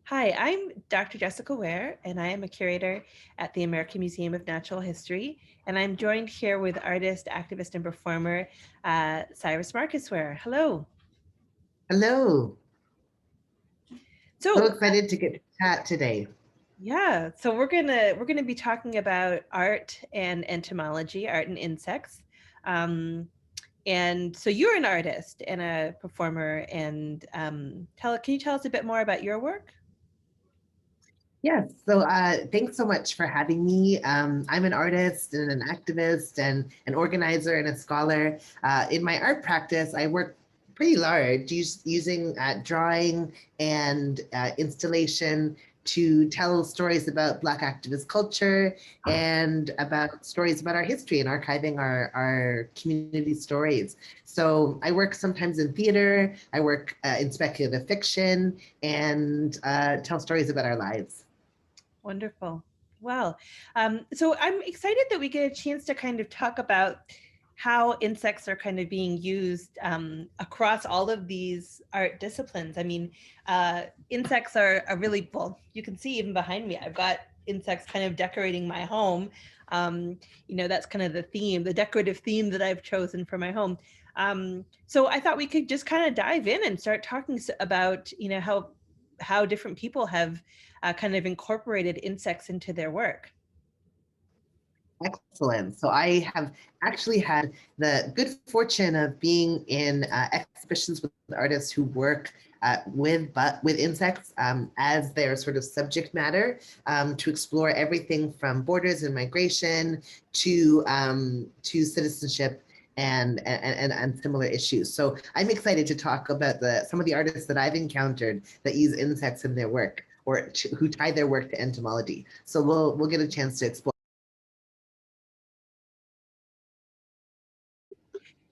Hi, I'm Dr. Jessica Ware, and I am a curator at the American Museum of Natural History. And I'm joined here with artist, activist, and performer Cyrus Marcus Ware. Hello. Hello. So So excited to get to chat today. yeah, so we're gonna be talking about art and entomology, art and insects. Um, and so you're an artist and a performer, and can you tell us a bit more about your work? Yes. So thanks so much for having me. I'm an artist and an activist and an organizer and a scholar. In my art practice, I work pretty large using drawing and installation to tell stories about Black activist culture and about stories about our history and archiving our community stories. So I work sometimes in theater, I work in speculative fiction, and tell stories about our lives. Wonderful. Well, so I'm excited that we get a chance to kind of talk about how insects are kind of being used across all of these art disciplines. I mean, insects are really, well, you can see even behind me, I've got insects kind of decorating my home. Um, that's kind of the theme, the decorative theme that I've chosen for my home. So I thought we could just kind of dive in and start talking about, how different people have kind of incorporated insects into their work. Excellent. So I have actually had the good fortune of being in exhibitions with artists who work with insects as their sort of subject matter to explore everything from borders and migration to citizenship and similar issues. So I'm excited to talk about some of the artists that I've encountered that use insects in their work or who tie their work to entomology. So we'll get a chance to explore.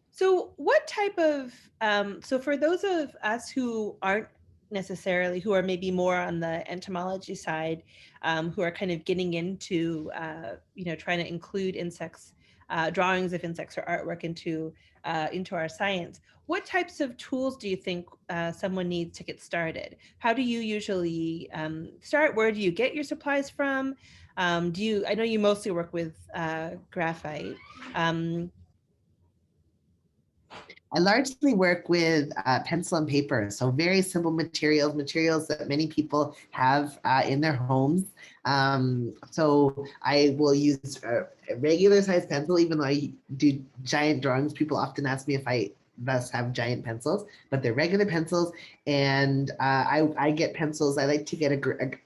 So, what type of, so for those of us who aren't necessarily, who are maybe more on the entomology side, who are kind of getting into, trying to include insects, drawings of insects or artwork into our science, what types of tools do you think someone needs to get started? How do you usually start? Where do you get your supplies from? I know you mostly work with graphite. Um, I largely work with pencil and paper, so very simple materials, materials that many people have in their homes. So I will use a regular size pencil, even though I do giant drawings. People often ask me if I thus have giant pencils, but they're regular pencils. And I get pencils. I like to get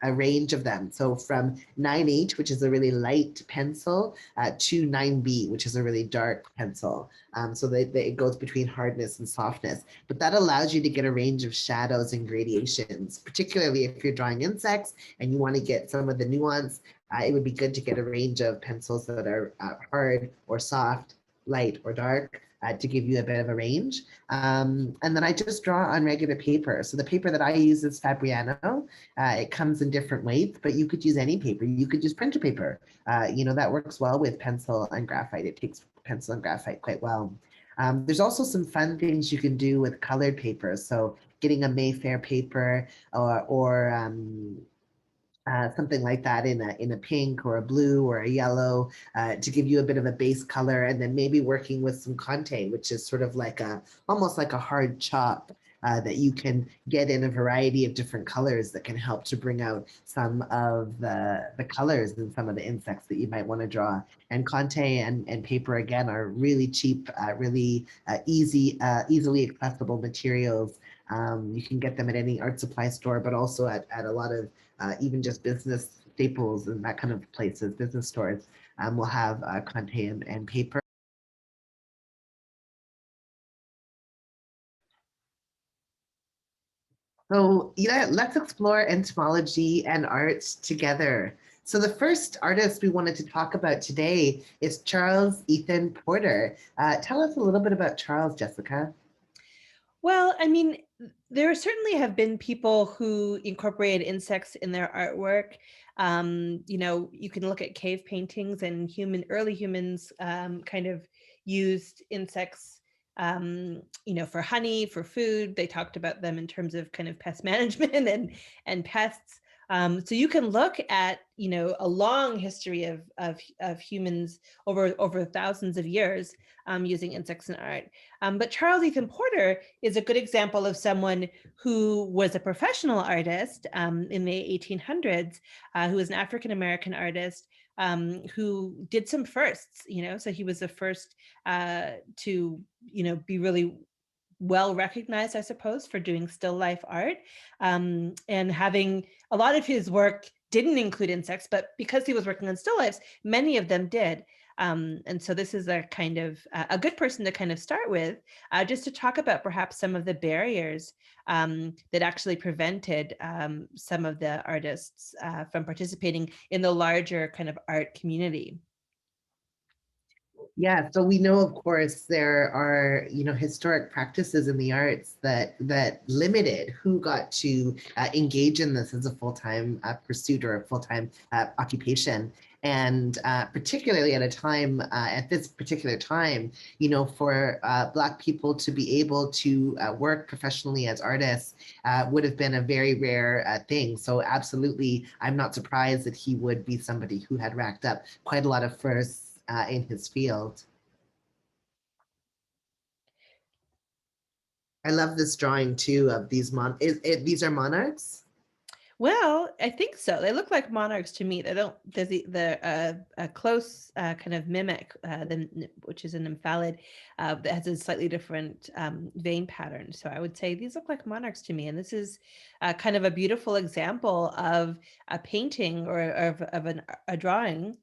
a range of them. So from 9H, which is a really light pencil, to 9B, which is a really dark pencil. So it goes between hardness and softness. But that allows you to get a range of shadows and gradations, particularly if you're drawing insects and you want to get some of the nuance. It would be good to get a range of pencils that are hard or soft, light or dark, to give you a bit of a range. And then I just draw on regular paper. So the paper that I use is Fabriano. It comes in different weights, but you could use any paper. You could use printer paper. That works well with pencil and graphite. It takes pencil and graphite quite well. There's also some fun things you can do with colored paper. So getting a Mayfair paper or something like that in a pink or a blue or a yellow to give you a bit of a base color, and then maybe working with some Conte, which is sort of like almost like a hard chop that you can get in a variety of different colors that can help to bring out some of the colors in some of the insects that you might want to draw. And Conte and paper again are really cheap, really easily accessible materials. You can get them at any art supply store, but also at a lot of even just business staples and that kind of places, business stores will have Conte and paper. So, let's explore entomology and art together. So, the first artist we wanted to talk about today is Charles Ethan Porter. Tell us a little bit about Charles, Jessica. Well, I mean, there certainly have been people who incorporated insects in their artwork. You can look at cave paintings, and early humans kind of used insects, for honey, for food. They talked about them in terms of kind of pest management and pests. So you can look at, a long history of humans over thousands of years using insects in art. But Charles Ethan Porter is a good example of someone who was a professional artist in the 1800s, who was an African-American artist who did some firsts, so he was the first to, be really well recognized, I suppose, for doing still life art, and having a lot of his work didn't include insects, but because he was working on still lifes, many of them did. And so this is a kind of a good person to kind of start with, just to talk about perhaps some of the barriers that actually prevented some of the artists from participating in the larger kind of art community. Yeah, so we know, of course, there are, historic practices in the arts that limited who got to engage in this as a full-time pursuit or a full-time occupation. And particularly at a time, at this particular time, for Black people to be able to work professionally as artists would have been a very rare thing. So absolutely, I'm not surprised that he would be somebody who had racked up quite a lot of firsts in his field. I love this drawing too of these these are monarchs. Well, I think so. They look like monarchs to me. They don't. They're a close kind of mimic, which is an nymphalid that has a slightly different vein pattern. So I would say these look like monarchs to me. And this is kind of a beautiful example of a painting or of a drawing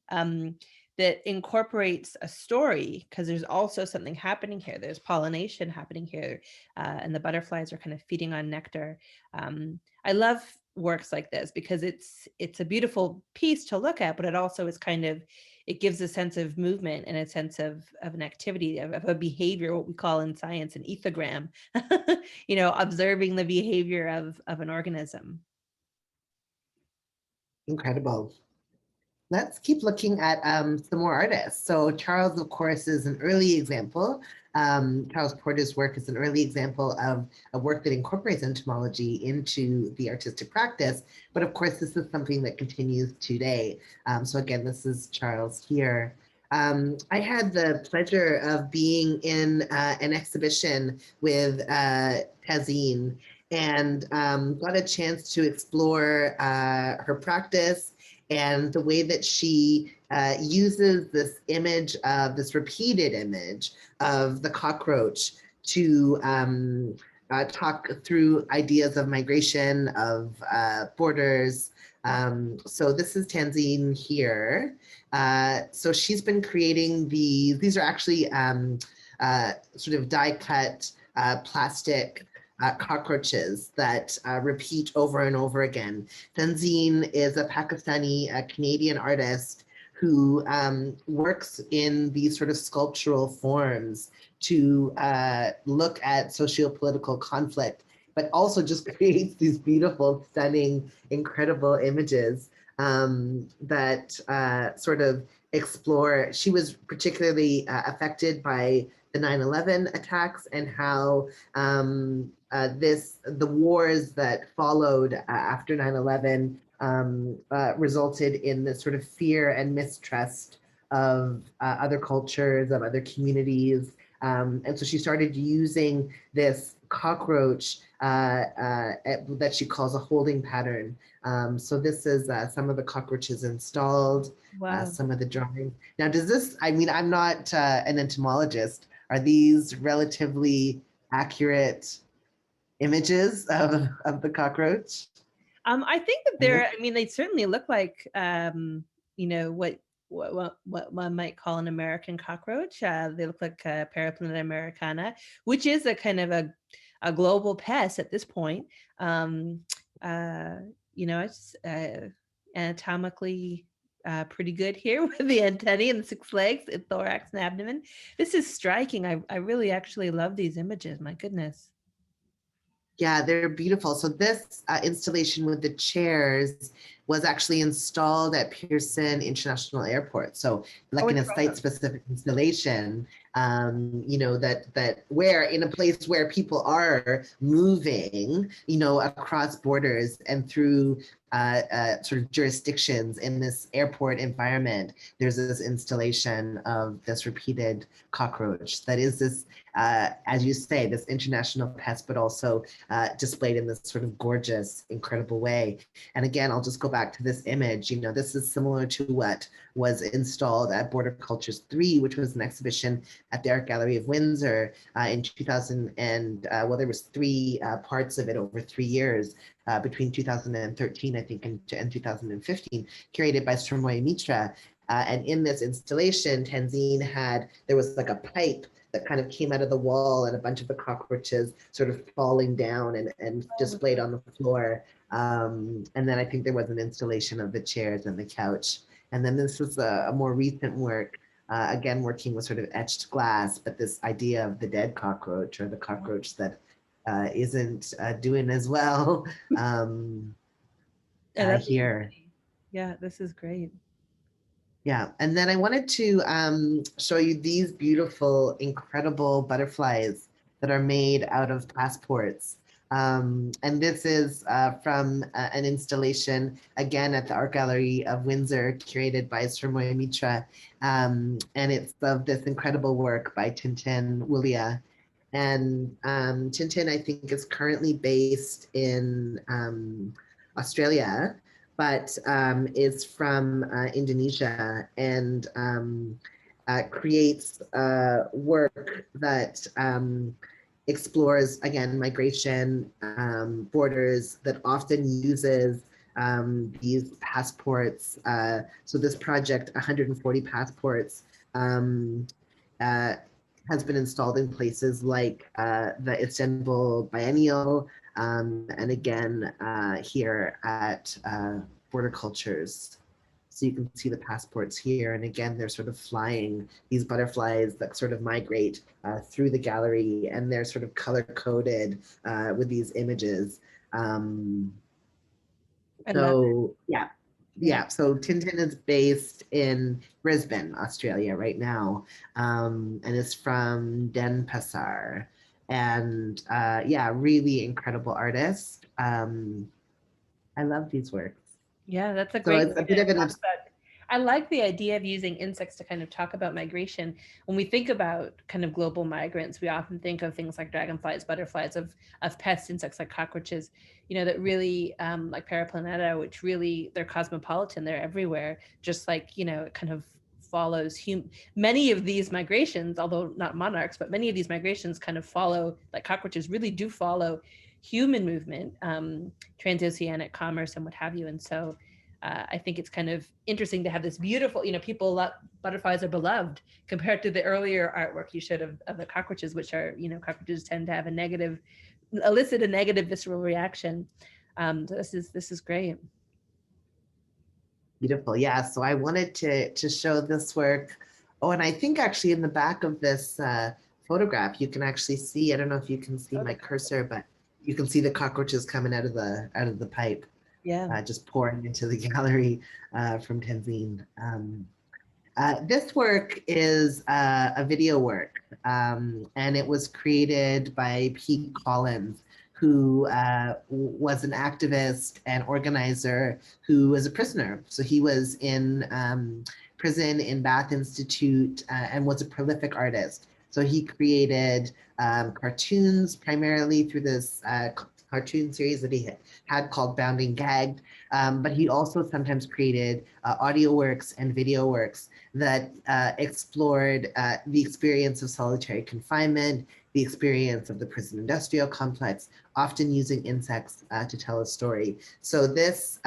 that incorporates a story, because there's also something happening here. There's pollination happening here, and the butterflies are kind of feeding on nectar. I love works like this because it's a beautiful piece to look at, but it also is it gives a sense of movement and a sense of an activity, of a behavior, what we call in science an ethogram, observing the behavior of an organism. Incredible. Let's keep looking at some more artists. So Charles, of course, is an early example. Charles Porter's work is an early example of a work that incorporates entomology into the artistic practice. But of course, this is something that continues today. So again, this is Charles here. I had the pleasure of being in an exhibition with Tazine and got a chance to explore her practice and the way that she uses this image of this repeated image of the cockroach to talk through ideas of migration, of borders. So this is Tanzine here. So she's been creating these are actually sort of die cut plastic cockroaches that repeat over and over again. Tanzine is a Pakistani Canadian artist who works in these sort of sculptural forms to look at socio-political conflict, but also just creates these beautiful, stunning, incredible images that sort of explore. She was particularly affected by the 9/11 attacks and how the wars that followed after 9/11 resulted in this sort of fear and mistrust of other cultures, of other communities. And so she started using this cockroach that she calls a holding pattern. So this is some of the cockroaches installed, Wow. some of the drawings. Now, does this, I mean, I'm not an entomologist. Are these relatively accurate images of the cockroach? I think that they certainly look like, what one might call an American cockroach. They look like Paraplana americana, which is a kind of a global pest at this point. It's anatomically pretty good here with the antennae and the 6 legs, and thorax and abdomen. This is striking. I really actually love these images. My goodness. Yeah, they're beautiful. So this installation with the chairs was actually installed at Pearson International Airport. So like in a site-specific installation, that where in a place where people are moving, across borders and through sort of jurisdictions in this airport environment, there's this installation of this repeated cockroach that is this, as you say, this international pest, but also displayed in this sort of gorgeous, incredible way. And again, I'll just go back to this image. You know, this is similar to what was installed at Border Cultures 3, which was an exhibition at the Art Gallery of Windsor in 2000. And well, there was three parts of it over 3 years. Between 2013, I think, and 2015, curated by Srimoy Mitra. And in this installation, Tenzin there was like a pipe that kind of came out of the wall and a bunch of the cockroaches sort of falling down and displayed on the floor. And then I think there was an installation of the chairs and the couch. And then this was a more recent work, again, working with sort of etched glass, but this idea of the dead cockroach, or the cockroach that isn't doing as well here. Yeah, this is great. Yeah, and then I wanted to show you these beautiful, incredible butterflies that are made out of passports. And this is from an installation, again, at the Art Gallery of Windsor, curated by Srimoy Mitra. And it's of this incredible work by Tintin Wulia. And Tintin, I think, is currently based in Australia, but is from Indonesia, and creates work that explores, again, migration, borders, that often uses these passports. So this project, 140 passports, has been installed in places like the Istanbul Biennial, and again here at Border Cultures. So you can see the passports here, and again, they're sort of flying, these butterflies that sort of migrate through the gallery, and they're sort of color-coded with these images. So so Tintin is based in Brisbane, Australia right now, and is from Denpasar. And really incredible artist. I love these works. Yeah, that's a So great it's a bit of an I like the idea of using insects to kind of talk about migration. When we think about kind of global migrants, we often think of things like dragonflies, butterflies, of pest insects like cockroaches, that really, like Paraplaneta, which really, they're cosmopolitan, they're everywhere, just like, it kind of follows many of these migrations, although not monarchs, but many of these migrations kind of follow, like cockroaches really do follow human movement, transoceanic commerce and what have you. And so I think it's kind of interesting to have this beautiful, butterflies are beloved compared to the earlier artwork you showed of the cockroaches, which are, cockroaches tend to have elicit a negative visceral reaction. So this is great. Beautiful. Yeah. So I wanted to show this work. Oh, and I think actually in the back of this photograph, you can actually see, I don't know if you can see my cursor, but you can see the cockroaches coming out of the pipe. Yeah. Just pouring into the gallery from Tenzin. This work is a video work, and it was created by Pete Collins, who was an activist and organizer who was a prisoner. So he was in prison in Bath Institute and was a prolific artist. So he created cartoons primarily through this cartoon series that he had called Bound and Gagged, but he also sometimes created audio works and video works that explored the experience of solitary confinement, the experience of the prison industrial complex, often using insects to tell a story. So this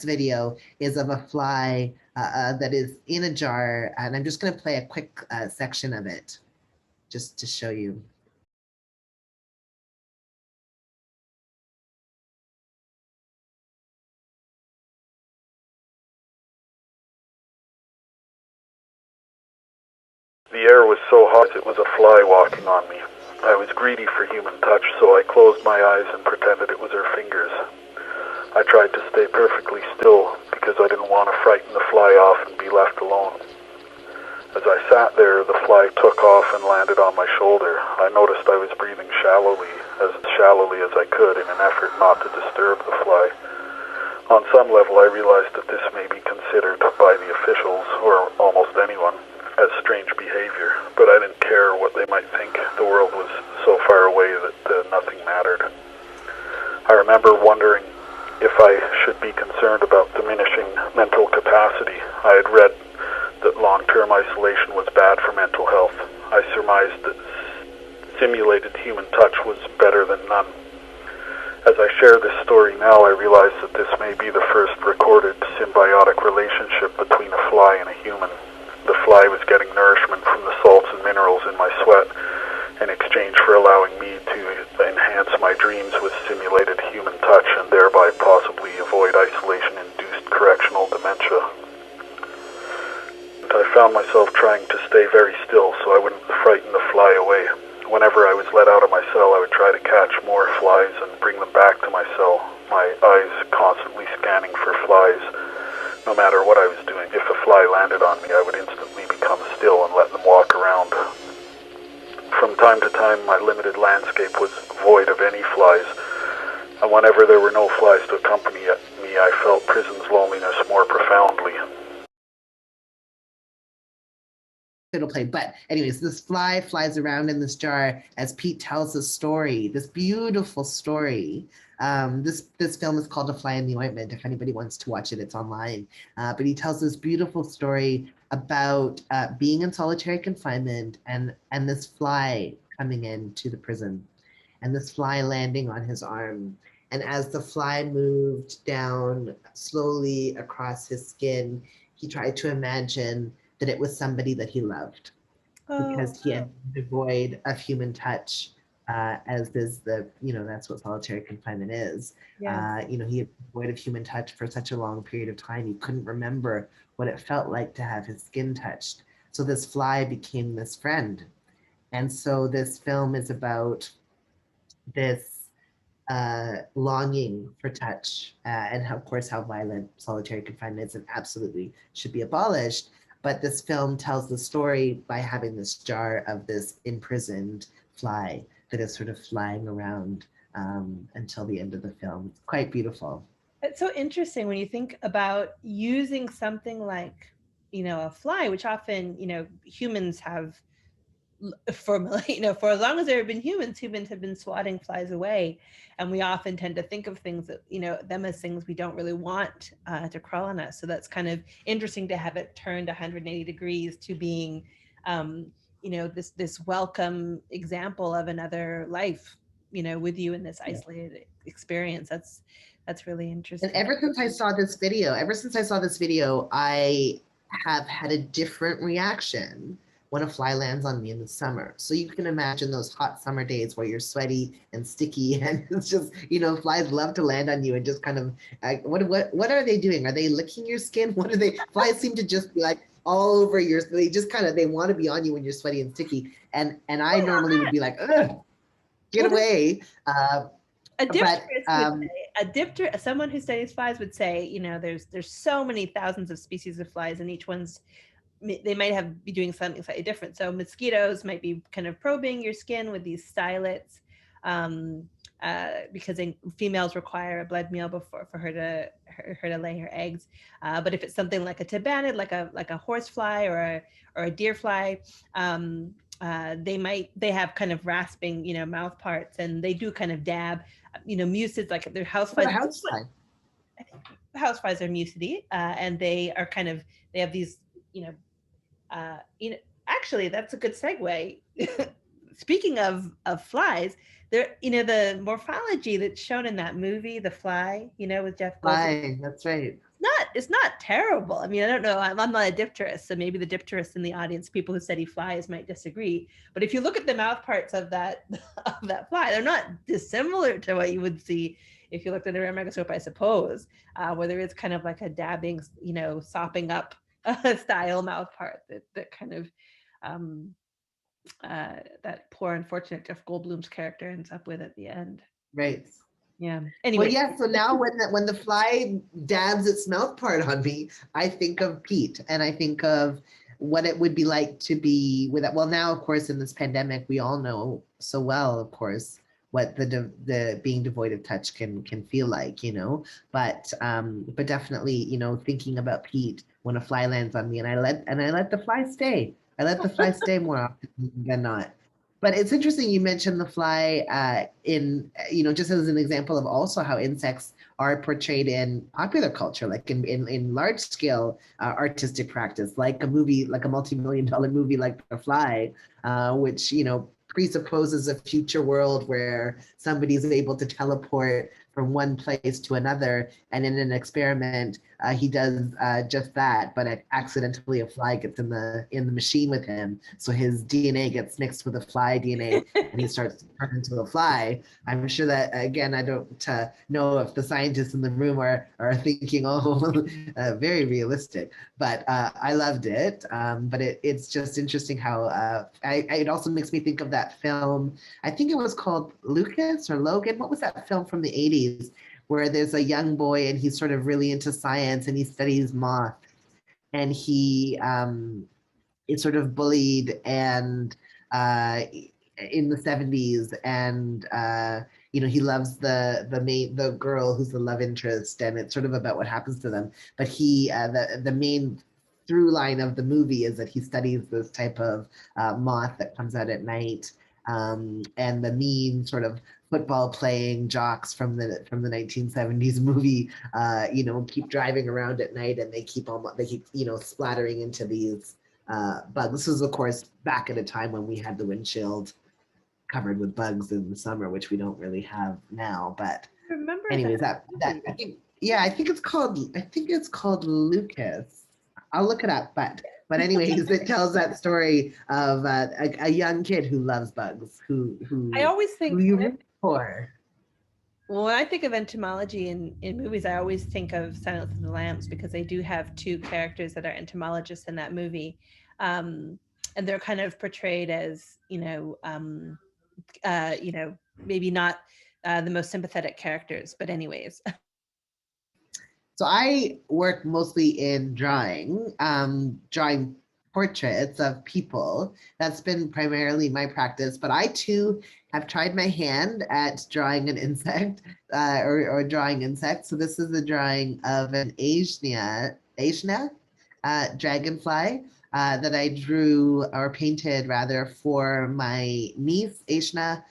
video is of a fly that is in a jar, and I'm just going to play a quick section of it just to show you. The air was so hot it was a fly walking on me. I was greedy for human touch, so I closed my eyes and pretended it was her fingers. I tried to stay perfectly still because I didn't want to frighten the fly off and be left alone. As I sat there, the fly took off and landed on my shoulder. I noticed I was breathing shallowly as I could in an effort not to disturb the fly. On some level, I realized that this may be considered by the officials, or almost anyone, as strange behavior, but I didn't care what they might think. The world was so far away that nothing mattered. I remember wondering if I should be concerned about diminishing mental capacity. I had read that long-term isolation was bad for mental health. I surmised that simulated human touch was better than none. As I share this story now, I realize that this may be the first recorded symbiotic relationship between a fly and a human. The fly was getting nourishment from the salts and minerals in my sweat in exchange for allowing me to enhance my dreams with simulated human touch and thereby possibly avoid isolation-induced correctional dementia. I found myself trying to stay very still so I wouldn't frighten the fly away. Whenever I was let out of my cell, I would try to catch more flies and bring them back to my cell, my eyes constantly scanning for flies. No matter what I was doing, if a fly landed on me, I would instantly become still and let them walk around. From time to time, my limited landscape was void of any flies, and whenever there were no flies to accompany me, I felt prison's loneliness more profoundly. It'll play. But anyways, this fly flies around in this jar as Pete tells a story, this beautiful story. This film is called A Fly in the Ointment. If anybody wants to watch it, it's online. But he tells this beautiful story about being in solitary confinement and this fly coming into the prison and this fly landing on his arm. And as the fly moved down slowly across his skin, he tried to imagine that it was somebody that he loved because he had been devoid of human touch, as is that's what solitary confinement is. Yes. He had been devoid of human touch for such a long period of time. He couldn't remember what it felt like to have his skin touched. So this fly became this friend. And so this film is about this longing for touch, and of course how violent solitary confinement is and absolutely should be abolished. But this film tells the story by having this jar of this imprisoned fly that is sort of flying around until the end of the film. It's quite beautiful. It's so interesting when you think about using something like, a fly, which often, humans have for for as long as there have been humans have been swatting flies away, and we often tend to think of things that them as things we don't really want to crawl on us. So that's kind of interesting to have it turned 180 degrees to being this welcome example of another life with you in this isolated experience. That's really interesting. And ever since I saw this video, I have had a different reaction when a fly lands on me in the summer. So you can imagine those hot summer days where you're sweaty and sticky, and it's just, flies love to land on you and just kind of, what are they doing? Are they licking your skin? What are they? Flies seem to just be like all over they want to be on you when you're sweaty and sticky. And I normally would be like, ugh, get away. A dipterist someone who studies flies would say, there's so many thousands of species of flies, and each one's they might be doing something slightly different. So mosquitoes might be kind of probing your skin with these stylets, because females require a blood meal before for her to lay her eggs. But if it's something like a tabanid, like a horsefly or a deer fly, they have kind of rasping mouth parts, and they do kind of dab mucids, like their houseflies. Housefly. I think houseflies are mucidy, and they have these actually, that's a good segue. Speaking of flies, there, the morphology that's shown in that movie, The Fly, with Jeff Goldblum. That's right. It's not terrible. I mean, I don't know. I'm not a dipterist, so maybe the dipterists in the audience, people who study flies, might disagree. But if you look at the mouth parts of that fly, they're not dissimilar to what you would see if you looked at a rare microscope, I suppose, where there is kind of like a dabbing, sopping up style mouth part that kind of that poor unfortunate Jeff Goldblum's character ends up with at the end. Right. Yeah. Anyway. Well, yeah. So now when the fly dabs its mouth part on me, I think of Pete, and I think of what it would be like to be with it. Well, now, of course, in this pandemic, we all know so well, of course, what the being devoid of touch can feel like, you know. But definitely, you know, thinking about Pete when a fly lands on me, and I let the fly stay. I let the fly stay more often than not. But it's interesting you mentioned the fly in, you know, just as an example of also how insects are portrayed in popular culture, like in large scale artistic practice, like a movie, like a multi-million-dollar movie like The Fly, which, you know, presupposes a future world where somebody is able to teleport from one place to another. And in an experiment, he does just that, but accidentally a fly gets in the machine with him. So his DNA gets mixed with the fly DNA, and he starts to turn into a fly. I'm sure that, again, I don't know if the scientists in the room are thinking, oh, very realistic, but I loved it. But it's just interesting how it also makes me think of that film. I think it was called Lucas or Logan. What was that film from the 80s where there's a young boy and he's sort of really into science and he studies moths, and he is sort of bullied and in the 70s, and you know, he loves the girl who's the love interest, and it's sort of about what happens to them. But the main through line of the movie is that he studies this type of moth that comes out at night, and the mean sort of football playing jocks from the 1970s movie, you know, keep driving around at night, and they keep you know, splattering into these bugs. This was, of course, back at a time when we had the windshield covered with bugs in the summer, which we don't really have now. But Remember anyways, that that movie? I think, yeah, I think it's called Lucas. I'll look it up, but anyways, it tells that story of a young kid who loves bugs, who I who always who think you root for. Well, when I think of entomology in movies, I always think of Silence of the Lambs because they do have two characters that are entomologists in that movie. Um, and they're kind of portrayed as, you know, maybe not the most sympathetic characters, but anyways. So I work mostly in drawing portraits of people. That's been primarily my practice, but I too have tried my hand at drawing an insect, or drawing insects. So this is a drawing of an Aeshna dragonfly that I drew or painted rather for my niece Aeshna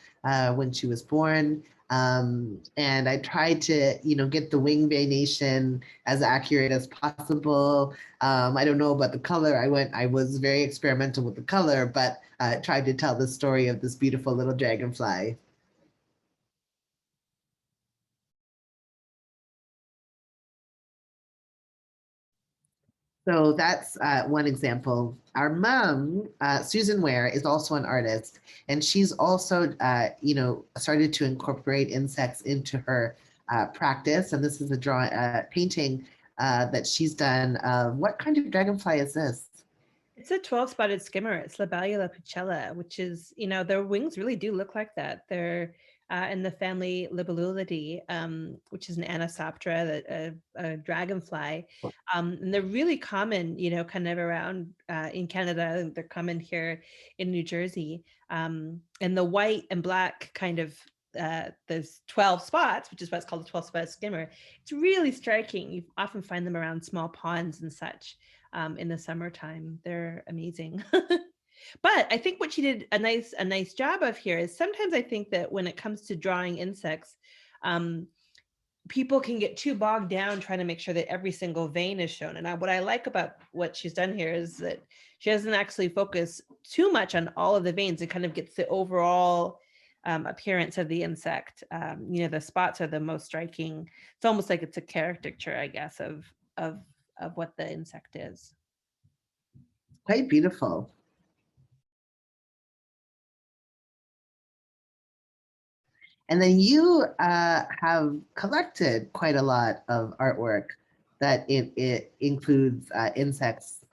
when she was born. And I tried to, you know, get the wing venation as accurate as possible. I don't know about the color. I was very experimental with the color, but tried to tell the story of this beautiful little dragonfly. So that's one example. Our mom, Susan Ware, is also an artist, and she's also, you know, started to incorporate insects into her practice. And this is a painting that she's done. What kind of dragonfly is this? It's a 12-spotted skimmer. It's Libellula pucella, which is, you know, their wings really do look like that. They're in the family Libellulidae, which is an anisoptera, a dragonfly. And they're really common, you know, kind of around in Canada. They're common here in New Jersey. And the white and black kind of there's 12 spots, which is what's called a 12-spotted skimmer. It's really striking. You often find them around small ponds and such in the summertime. They're amazing. But I think what she did a nice job of here is sometimes I think that when it comes to drawing insects, um, people can get too bogged down trying to make sure that every single vein is shown. And what I like about what she's done here is that she doesn't actually focus too much on all of the veins. It kind of gets the overall appearance of the insect. You know, the spots are the most striking. It's almost like it's a caricature, I guess, of of what the insect is. Quite beautiful. And then you have collected quite a lot of artwork that it includes insects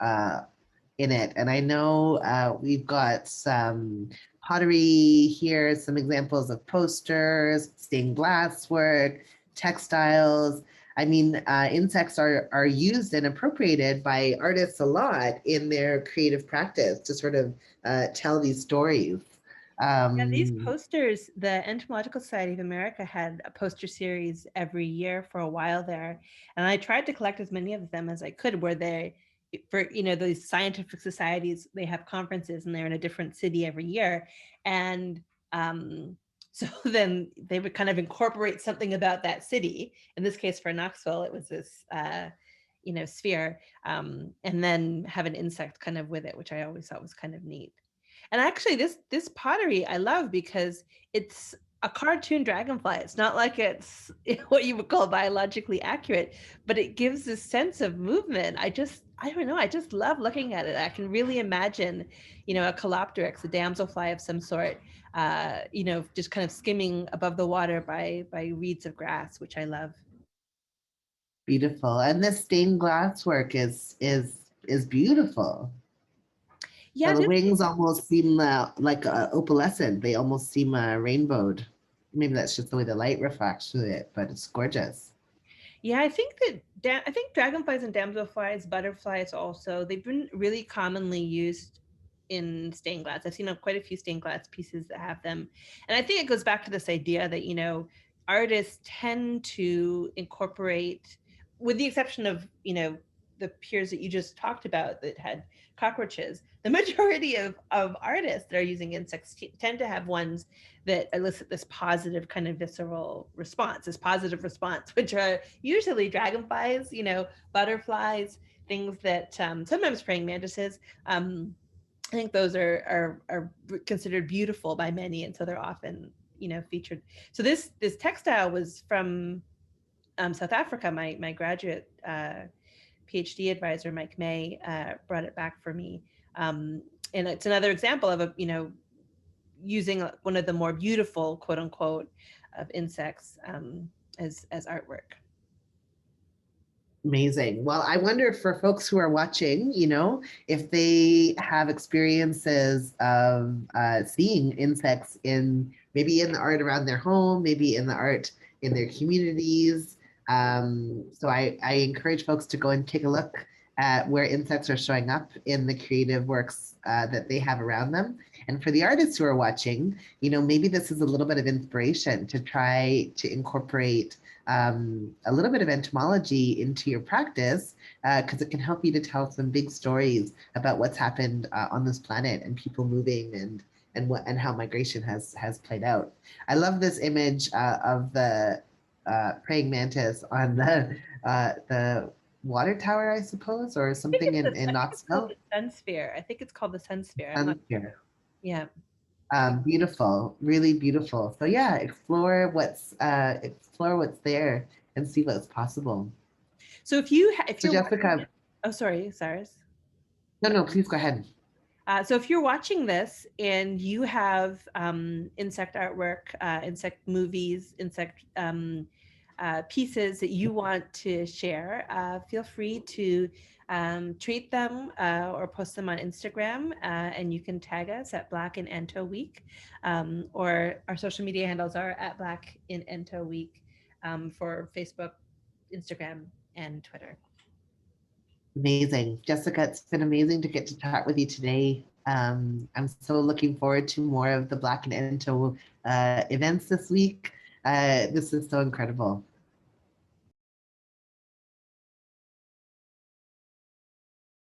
in it. And I know we've got some pottery here, some examples of posters, stained glass work, textiles. I mean, insects are used and appropriated by artists a lot in their creative practice to sort of tell these stories. Yeah, these Um, posters, the Entomological Society of America had a poster series every year for a while there. And I tried to collect as many of them as I could where they, for, these scientific societies, they have conferences and they're in a different city every year. And so then they would kind of incorporate something about that city. In this case, for Knoxville, it was this, sphere, and then have an insect kind of with it, which I always thought was kind of neat. And actually, this pottery I love because it's a cartoon dragonfly. It's not like it's what you would call biologically accurate, but it gives this sense of movement. I don't know, I just love looking at it. I can really imagine, a Calopteryx, a damselfly of some sort, just kind of skimming above the water by reeds of grass, which I love. Beautiful. And this stained glass work is beautiful. Yeah, So the this wings almost seem like opalescent. They almost seem rainbowed. Maybe that's just the way the light refracts through it, but it's gorgeous. Yeah, I think that I think dragonflies and damselflies, butterflies also, they've been really commonly used in stained glass. I've seen quite a few stained glass pieces that have them. And I think it goes back to this idea that, artists tend to incorporate, with the exception of, the peers that you just talked about that had cockroaches, the majority of artists that are using insects tend to have ones that elicit this positive kind of visceral response, this positive response, which are usually dragonflies, butterflies, things that sometimes praying mantises. I think those are considered beautiful by many, and so they're often featured. So this textile was from South Africa. My graduate PhD advisor Mike May brought it back for me, and it's another example of a using one of the more beautiful, quote unquote, of insects as artwork. Amazing. Well, I wonder for folks who are watching, if they have experiences of seeing insects in maybe in the art around their home, maybe in the art in their communities. So I encourage folks to go and take a look at where insects are showing up in the creative works that they have around them. And for the artists who are watching, maybe this is a little bit of inspiration to try to incorporate a little bit of entomology into your practice because it can help you to tell some big stories about what's happened on this planet and people moving and how migration has played out. I love this image of the praying mantis on the water tower, I suppose, or something in I think it's called Knoxville. the sun sphere. I think it's called the sun sphere. I'm not. Sun here. Yeah. Beautiful, really beautiful. So yeah, explore what's there and see what's possible. So if So you're watching, Jessica, oh sorry, Cyrus. no, please go ahead. So if you're watching this and you have insect artwork, insect movies, insect pieces that you want to share, feel free to tweet them or post them on Instagram, and you can tag us at Black in Ento Week, or our social media handles are at Black in Ento Week for Facebook, Instagram, and Twitter. Amazing. Jessica, it's been amazing to get to chat with you today. I'm so looking forward to more of the Black and Ento events this week. This is so incredible.